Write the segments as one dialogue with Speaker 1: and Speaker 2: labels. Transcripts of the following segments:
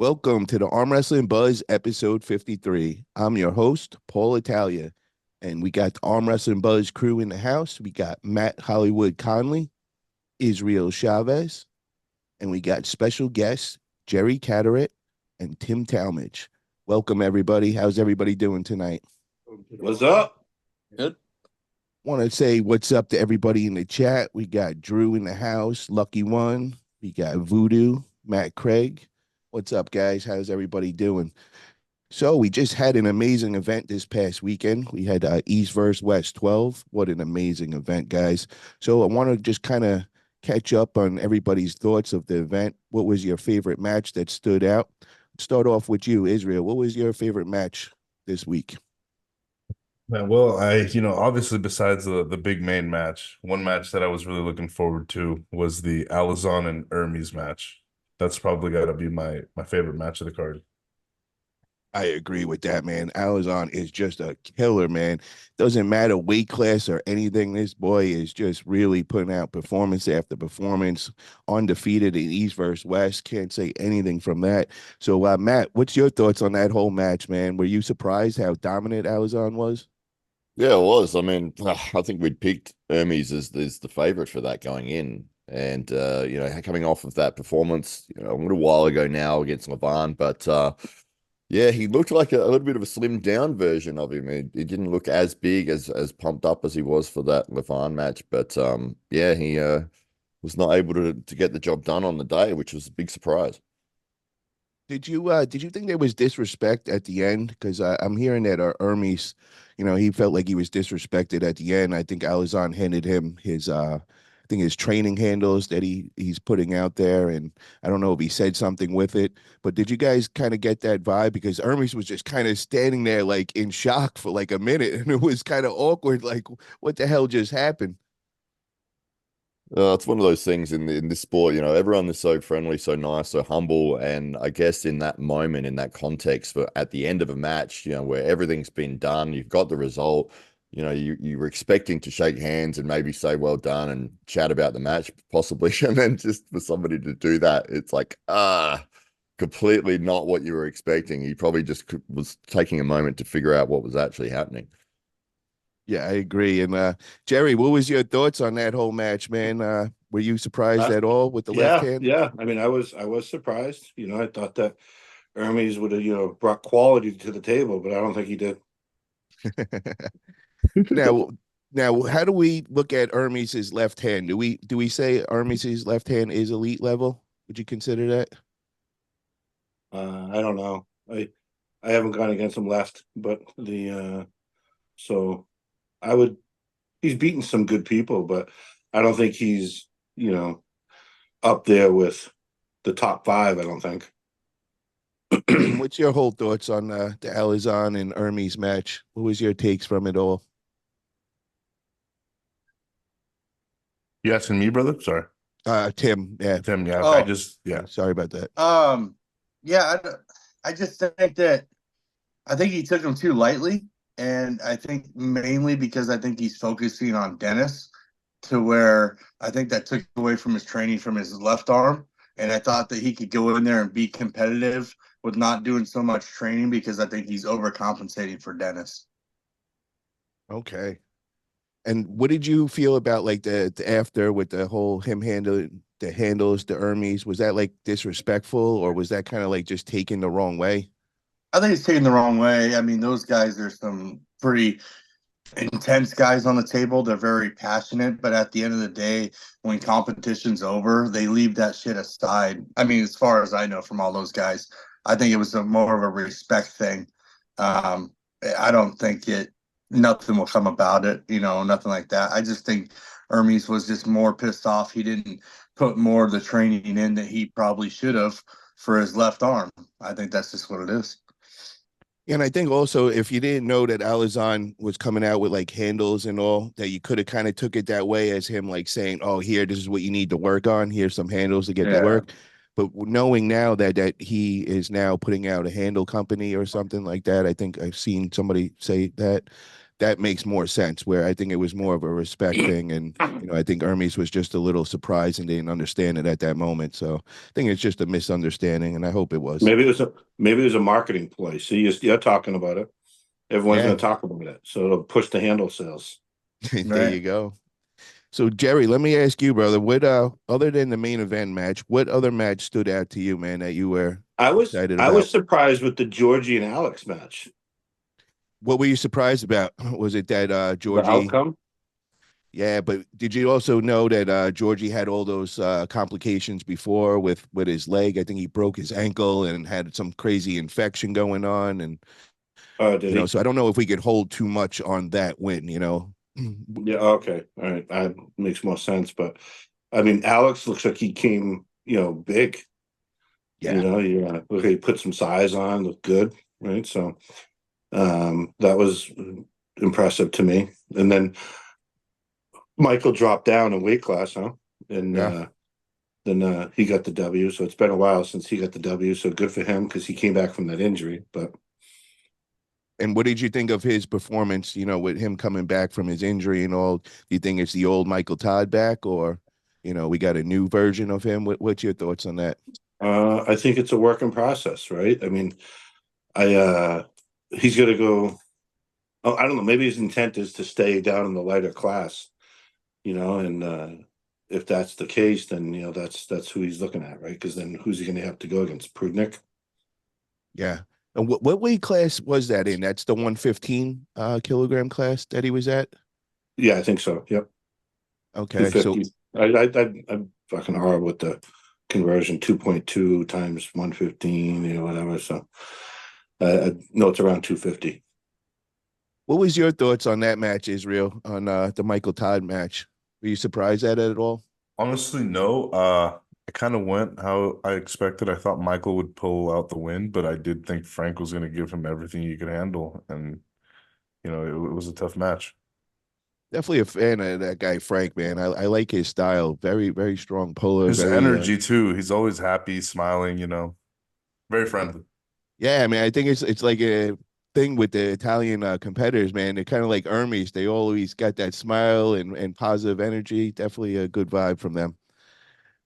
Speaker 1: Welcome to the Arm Wrestling Buzz episode 53. I'm your host, Paul Italia, and we got the Arm Wrestling Buzz crew in the house. We got Matt Hollywood Conley, Israel Chavez, and we got special guests, Jerry Cadorette and Tim Talmadge. Welcome, everybody. How's everybody doing tonight?
Speaker 2: What's up?
Speaker 3: Good.
Speaker 1: Want to say what's up to everybody in the chat. We got Drew in the house, Lucky One. We got Voodoo, Matt Craig. What's up, guys? How's everybody doing? So we just had an amazing event this past weekend. We had East versus West 12. What an amazing event, guys. So I want to just kind of catch up on everybody's thoughts of the event. What was your favorite match that stood out? Start off with you, Israel. What was your favorite match this week?
Speaker 3: Well, obviously besides the big main match, one match that I was really looking forward to was the Allison and Hermes match. That's probably got to be my favorite match of the card.
Speaker 1: I agree with that, man. Allison is just a killer, man. Doesn't matter weight class or anything. This boy is just really putting out performance after performance, undefeated in East versus West. Can't say anything from that. So, Matt, what's your thoughts on that whole match, man? Were you surprised how dominant Allison was?
Speaker 2: Yeah, it was. I mean, I think we'd picked Hermes as the favorite for that going in. And coming off of that performance, a little while ago now against Levan, but yeah, he looked like a little bit of a slimmed down version of him. He didn't look as big as pumped up as he was for that Levan match, but yeah, he was not able to get the job done on the day, which was a big surprise.
Speaker 1: Did you think there was disrespect at the end? Because I'm hearing that Hermes, he felt like he was disrespected at the end. I think Alizon handed him his I think his training handles that he's putting out there, and I don't know if he said something with it. But did you guys kind of get that vibe? Because Hermes was just kind of standing there like in shock for like a minute, and it was kind of awkward. Like, what the hell just happened?
Speaker 2: It's one of those things in this sport, everyone is so friendly, so nice, so humble. And I guess in that moment, in that context, for at the end of a match, where everything's been done, you've got the result, you were expecting to shake hands and maybe say well done and chat about the match, possibly. And then just for somebody to do that, it's like, completely not what you were expecting. He probably just was taking a moment to figure out what was actually happening.
Speaker 1: Yeah, I agree. And Jerry, what was your thoughts on that whole match, man? Were you surprised
Speaker 4: Uh,
Speaker 1: at all with the left
Speaker 4: yeah,
Speaker 1: hand?
Speaker 4: yeah. I mean, I was surprised. I thought that Hermes would have, brought quality to the table, but I don't think he did.
Speaker 1: Now, now, how do we look at Hermes's left hand? Do we say Hermes's left hand is elite level? Would you consider that?
Speaker 4: I don't know. I haven't gone against him left, but so I would. He's beaten some good people, but I don't think he's up there with the top five. I don't think.
Speaker 1: Tim, what's your whole thoughts on the Alizon and Hermes match? What was your takes from it all?
Speaker 3: You asking me, brother? Sorry.
Speaker 1: Tim, yeah.
Speaker 3: Tim, yeah.
Speaker 5: Oh,
Speaker 3: Yeah.
Speaker 1: Sorry about that.
Speaker 5: yeah, I just think that I think he took him too lightly, and I think mainly because I think he's focusing on Dennis, to where I think that took away from his training from his left arm, and I thought that he could go in there and be competitive with not doing so much training because I think he's overcompensating for Dennis.
Speaker 1: Okay. And what did you feel about like the after with the whole him handling the handles, the Hermes? Was that like disrespectful, or was that kind of like just taken the wrong way?
Speaker 5: I think it's taken the wrong way. I mean, those guys, there's some pretty intense guys on the table. They're very passionate, but at the end of the day, when competition's over, they leave that shit aside. I mean, as far as I know from all those guys, I think it was more of a respect thing. Um, I don't think nothing will come about it, nothing like that. I just think Hermes was just more pissed off. He didn't put more of the training in that he probably should have for his left arm. I think that's just what it is.
Speaker 1: And I think also if you didn't know that Alizon was coming out with like handles and all, that you could have kind of took it that way as him like saying, "Oh, here, this is what you need to work on. Here's some handles to get to
Speaker 5: Yeah.
Speaker 1: work." But knowing now that he is now putting out a handle company or something like that, I think I've seen somebody say that that makes more sense. Where I think it was more of a respect thing, and I think Hermes was just a little surprised and didn't understand it at that moment. So I think it's just a misunderstanding, and I hope it was.
Speaker 4: Maybe it was a marketing play. See, you're talking about it. Everyone's
Speaker 1: Yeah,
Speaker 4: going to talk about it, so it'll push the handle sales.
Speaker 1: there
Speaker 5: Right.
Speaker 1: you go. So Jerry, let me ask you, brother, what other than the main event match, what other match stood out to you, man, that you were
Speaker 4: I was
Speaker 1: excited
Speaker 4: I was
Speaker 1: about?
Speaker 4: surprised with the Georgie and Alex match.
Speaker 1: What were you surprised about? Was it that
Speaker 4: The
Speaker 1: Georgie?
Speaker 4: outcome.
Speaker 1: Yeah, but did you also know that Georgie had all those complications before with his leg? I think he broke his ankle and had some crazy infection going on, and
Speaker 4: Did he?
Speaker 1: so I don't know if we could hold too much on that win.
Speaker 4: Yeah. Okay. All right. That makes more sense. But I mean, Alex looks like he came, big.
Speaker 1: Yeah,
Speaker 4: Look, he put some size on, looked good, right? So that was impressive to me. And then Michael dropped down in weight class, huh? And
Speaker 1: yeah.
Speaker 4: then he got the W. So it's been a while since he got the W. So good for him because he came back from that injury. But
Speaker 1: And what did you think of his performance? With him coming back from his injury and all. Do you think it's the old Michael Todd back, or we got a new version of him? What's your thoughts on that?
Speaker 4: I think it's a work in process, right? I mean, he's going to go. Oh, I don't know. Maybe his intent is to stay down in the lighter class, and if that's the case, then that's who he's looking at, right? Because then who's he going to have to go against? Prudnick?
Speaker 1: Yeah. And what weight class was that in? That's the 115 kilogram class that he was at.
Speaker 4: Yeah, I think so. Yep, two
Speaker 1: Okay, so
Speaker 4: fifty. I'm fucking horrible with the conversion. 2.2 times 115, whatever. So I know it's around 250.
Speaker 1: what was your thoughts on that match, Israel, on the Michael Todd match? Were you surprised at it at all?
Speaker 3: Honestly, no. It kind of went how I expected. I thought Michael would pull out the win, but I did think Frank was going to give him everything he could handle, and it was a tough match.
Speaker 1: Definitely a fan of that guy Frank, man. I like his style. Very, very strong puller.
Speaker 3: His
Speaker 1: Very
Speaker 3: energy too. He's always happy, smiling, very friendly.
Speaker 1: yeah, I mean, I think it's like a thing with the Italian competitors, man. They're kind of like Hermes. They always got that smile and positive energy. Definitely a good vibe from them.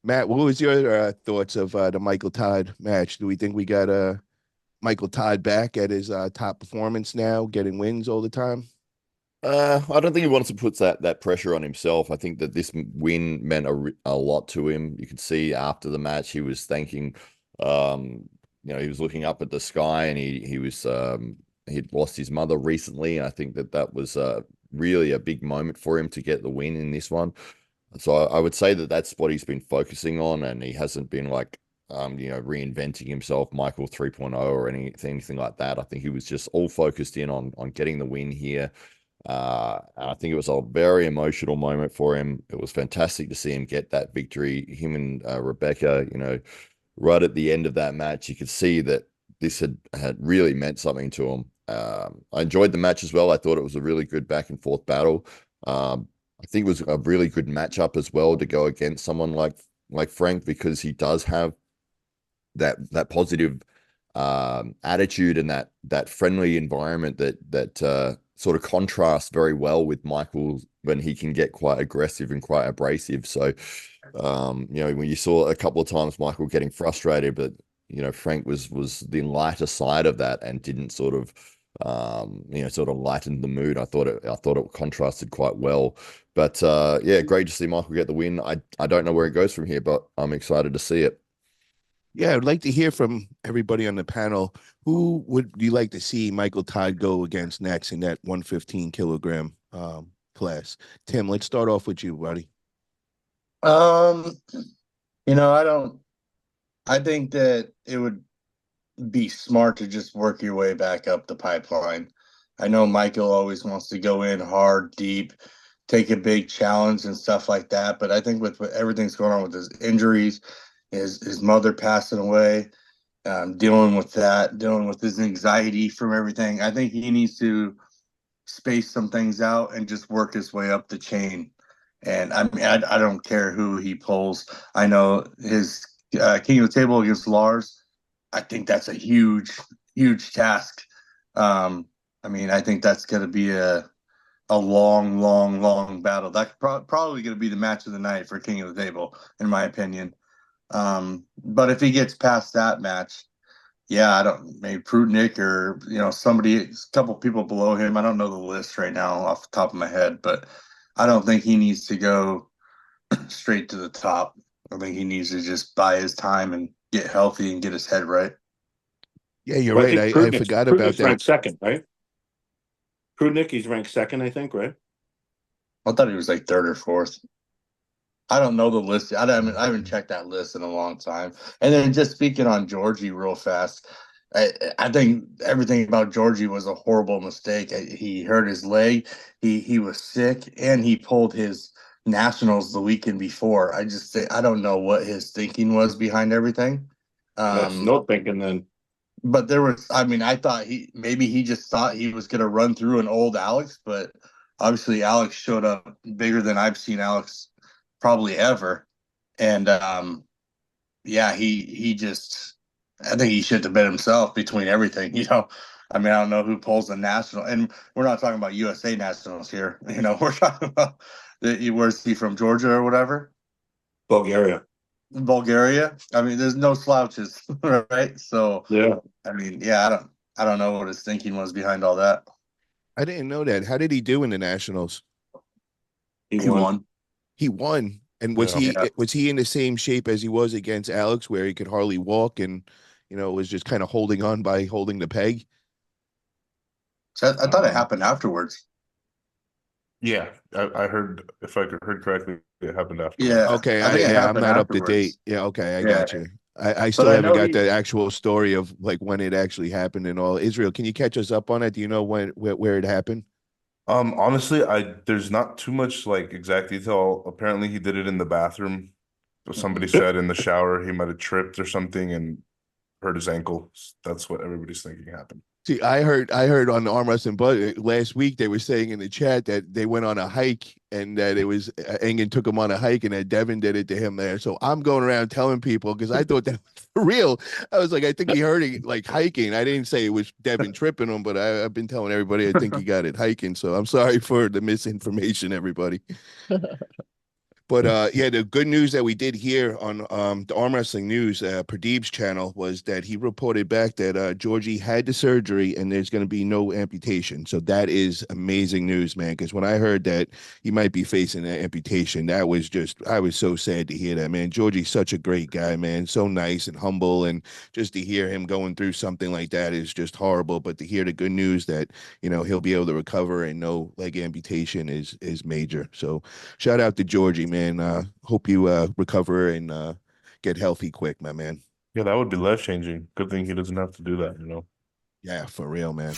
Speaker 1: Matt, what was your thoughts of the Michael Todd match? Do we think we got Michael Todd back at his top performance now, getting wins all the time?
Speaker 2: I don't think he wants to put that pressure on himself. I think that this win meant a lot to him. You could see after the match he was thanking, he was looking up at the sky, and he'd lost his mother recently. And I think that was really a big moment for him to get the win in this one. So I would say that that's what he's been focusing on, and he hasn't been like reinventing himself, Michael 3.0 or anything like that. I think he was just all focused in on getting the win here. And I think it was a very emotional moment for him. It was fantastic to see him get that victory. Him and Rebecca, right at the end of that match, you could see that this had really meant something to him. I enjoyed the match as well. I thought it was a really good back and forth battle. I think it was a really good matchup as well to go against someone like Frank, because he does have that positive attitude and that friendly environment that sort of contrasts very well with Michael when he can get quite aggressive and quite abrasive. So, when you saw a couple of times Michael getting frustrated, but Frank was the lighter side of that and didn't sort of sort of lighten the mood. I thought it contrasted quite well. But yeah, great to see Michael get the win. I don't know where it goes from here, but I'm excited to see it.
Speaker 1: Yeah, I'd like to hear from everybody on the panel. Who would you like to see Michael Todd go against next in that 115 kilogram class? Tim, let's start off with you, buddy.
Speaker 5: Um, I don't. I think that it would be smart to just work your way back up the pipeline. I know Michael always wants to go in hard, deep, take a big challenge and stuff like that. But I think with everything's going on with his injuries, his mother passing away, dealing with that, dealing with his anxiety from everything, I think he needs to space some things out and just work his way up the chain. And I mean, I don't care who he pulls. I know his King of the Table against Lars. I think that's a huge, huge task. I mean, I think that's going to be a long, long, long battle. That's probably going to be the match of the night for King of the Table, in my opinion. But if he gets past that match, yeah, I don't maybe Prudnick or somebody, a couple people below him. I don't know the list right now off the top of my head, but I don't think he needs to go straight to the top. I think he needs to just buy his time and get healthy and get his head right.
Speaker 1: Yeah, you're
Speaker 4: Well, I
Speaker 1: right.
Speaker 4: think
Speaker 1: I forgot about
Speaker 4: Prudnick's
Speaker 1: that.
Speaker 4: ranked second, right? Prudnick, he's ranked second, I think, right?
Speaker 5: I thought he was like third or fourth. I don't know the list. I haven't checked that list in a long time. And then just speaking on Georgie real fast, I think everything about Georgie was a horrible mistake. He hurt his leg. He was sick, and he pulled his nationals the weekend before. I don't know what his thinking was behind everything.
Speaker 4: That's no thinking then.
Speaker 5: But there was, I mean, I thought he just thought he was going to run through an old Alex, but obviously Alex showed up bigger than I've seen Alex probably ever. And yeah, he just, I think he should have been himself between everything. I mean, I don't know who pulls the national, and we're not talking about USA nationals here. We're talking about where's he from, Georgia or whatever,
Speaker 4: Bulgaria.
Speaker 5: Bulgaria. I mean, there's no slouches, right? So
Speaker 4: Yeah.
Speaker 5: I mean, yeah, I don't know what his thinking was behind all that.
Speaker 1: I didn't know that. How did he do in the Nationals?
Speaker 4: He
Speaker 5: He
Speaker 4: won.
Speaker 5: won.
Speaker 1: He won. And was
Speaker 3: Yeah.
Speaker 1: he in the same shape as he was against Alex, where he could hardly walk and was just kind of holding on by holding the peg?
Speaker 5: So I thought it happened afterwards.
Speaker 3: Yeah, I heard, if I heard correctly, it happened afterwards.
Speaker 5: Yeah,
Speaker 1: Okay,
Speaker 5: I think it
Speaker 1: I'm
Speaker 5: happened
Speaker 1: not up to
Speaker 5: afterwards.
Speaker 1: date. Yeah, okay, I
Speaker 5: Yeah,
Speaker 1: got you. I
Speaker 5: but
Speaker 1: still
Speaker 5: I
Speaker 1: haven't
Speaker 5: know
Speaker 1: got
Speaker 5: he.
Speaker 1: the actual story of like when it actually happened and all. Israel, can you catch us up on it? Do you know where it happened?
Speaker 3: Honestly, there's not too much like exact detail. Apparently, he did it in the bathroom. Somebody
Speaker 5: Mhm.
Speaker 3: said in the shower he might have tripped or something and hurt his ankle. That's what everybody's thinking happened.
Speaker 1: See, I heard on the Arm Wrestling but last week they were saying in the chat that they went on a hike and that it was Engen took him on a hike and that Devin did it to him there. So I'm going around telling people because I thought that was for real. I was like, I think he heard it like hiking. I didn't say it was Devin tripping him, but I've been telling everybody I think he got it hiking. So I'm sorry for the misinformation, everybody. But yeah, the good news that we did hear on the Arm Wrestling News, Pradeep's channel, was that he reported back that Georgie had the surgery and there's going to be no amputation. So that is amazing news, man. Because when I heard that he might be facing an amputation, that was just, I was so sad to hear that, man. Georgie's such a great guy, man. So nice and humble. And just to hear him going through something like that is just horrible. But to hear the good news that, he'll be able to recover and no leg amputation is major. So shout out to Georgie, man. Hope you recover and get healthy quick, my man.
Speaker 3: Yeah, that would be life changing. Good thing he doesn't have to do that.
Speaker 1: Yeah, for real, man.